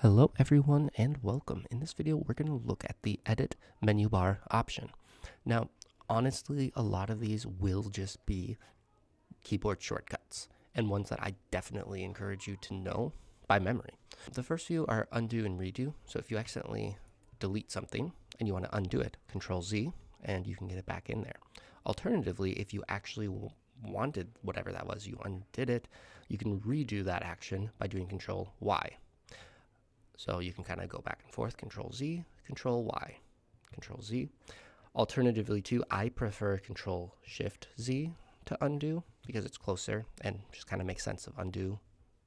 Hello everyone and welcome. In this video, we're going to look at the edit menu bar option. Now, honestly, a lot of these will just be keyboard shortcuts and ones that I definitely encourage you to know by memory. The first few are undo and redo. So if you accidentally delete something and you want to undo it, Control Z and you can get it back in there. Alternatively, if you actually wanted whatever that was, you undid it, you can redo that action by doing Control Y. So you can kind of go back and forth, Control Z, Control Y, Control Z. Alternatively too, I prefer Control Shift Z to undo because it's closer and just kind of makes sense of undo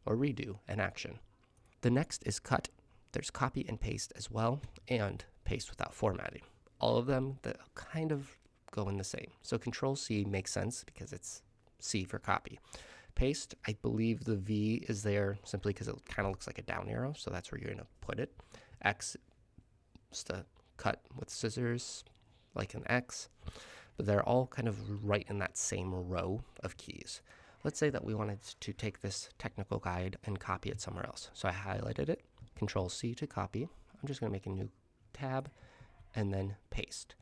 or redo an action. The next is cut. There's copy and paste as well, and paste without formatting. All of them that kind of go in the same. So Control C makes sense because it's C for copy. Paste, I believe the V is there simply because it kind of looks like a down arrow, so that's where you're going to put it. X is to cut with scissors, like an X, but they're all kind of right in that same row of keys. Let's say that we wanted to take this technical guide and copy it somewhere else. So I highlighted it, Control C to copy. I'm just going to make a new tab and then paste.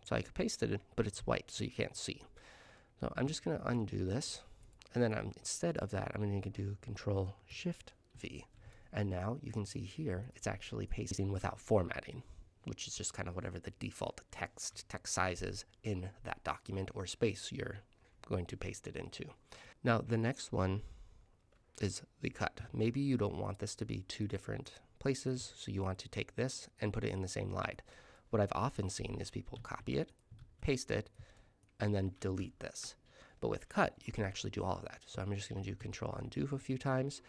So I could paste it, but it's white, so you can't see. So I'm just going to undo this. And then instead of that, I'm going to do Control Shift V. And now you can see here, it's actually pasting without formatting, which is just kind of whatever the default text size is in that document or space you're going to paste it into. Now, the next one is the cut. Maybe you don't want this to be two different places, so you want to take this and put it in the same line. What I've often seen is people copy it, paste it, and then delete this. But with cut, you can actually do all of that. So I'm just going to do Control Undo a few times.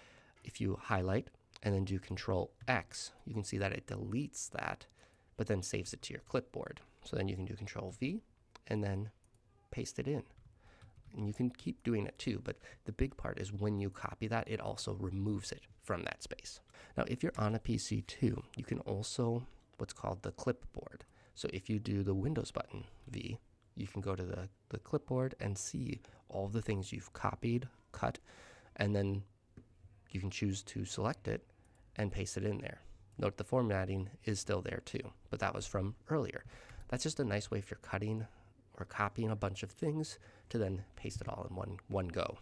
If you highlight and then do Control X, you can see that it deletes that, but then saves it to your clipboard. So then you can do Control V and then paste it in. And you can keep doing it too, but the big part is when you copy that, it also removes it from that space. Now, if you're on a PC too, you can also what's called the clipboard. So if you do the Windows button, V, you can go to the clipboard and see all the things you've copied, cut, and then you can choose to select it and paste it in there. Note the formatting is still there too, but that was from earlier. That's just a nice way if you're cutting or copying a bunch of things to then paste it all in one go.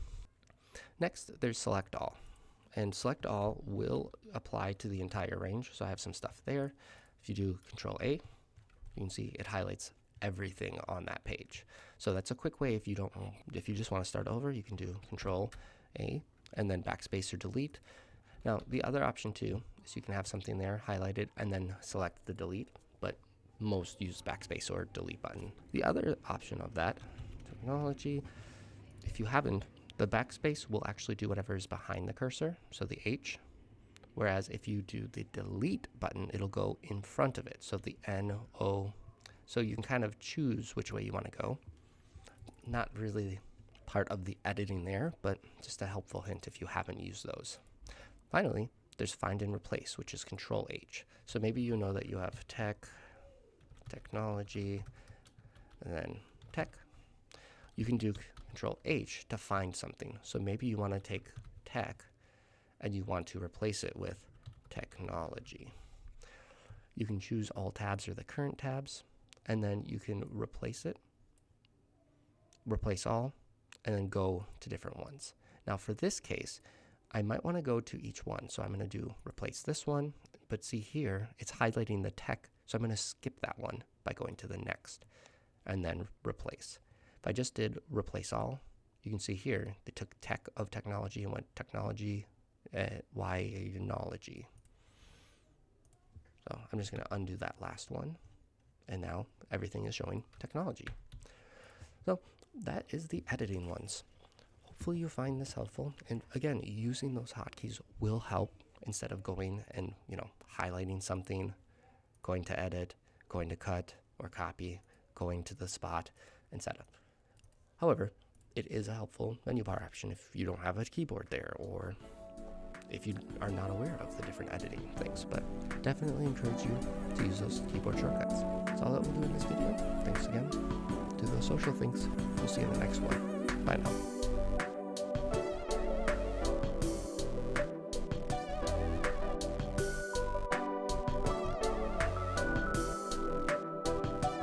Next, there's Select All. And Select All will apply to the entire range, so I have some stuff there. If you do Control A, you can see it highlights everything on that page. So that's a quick way if you just want to start over, you can do Control A and then backspace or delete. Now the other option too is you can have something there highlighted and then select the delete, but most use backspace or delete button. The other option of that technology, if you haven't, the backspace will actually do whatever is behind the cursor, so the H, whereas if you do the delete button, it'll go in front of it, so the N, O. So you can kind of choose which way you want to go. Not really part of the editing there, but just a helpful hint if you haven't used those. Finally, there's Find and Replace, which is Control H. So maybe you know that you have technology, and then tech. You can do Control H to find something. So maybe you want to take tech and you want to replace it with technology. You can choose all tabs or the current tabs, and then you can replace it, replace all, and then go to different ones. Now for this case, I might want to go to each one. So I'm going to do replace this one, but see here, it's highlighting the tech. So I'm going to skip that one by going to the next and then replace. If I just did replace all, you can see here, they took tech of technology and went technology, Y-nology. So I'm just going to undo that last one. And now everything is showing technology. So that is the editing ones. Hopefully you find this helpful. And again, using those hotkeys will help instead of going and, highlighting something, going to edit, going to cut or copy, going to the spot, etc. However, it is a helpful menu bar option if you don't have a keyboard there or if you are not aware of the different editing things, but definitely encourage you to use those keyboard shortcuts. That's all that we'll do in this video. Thanks again. Do those social things. We'll see you in the next one. Bye now.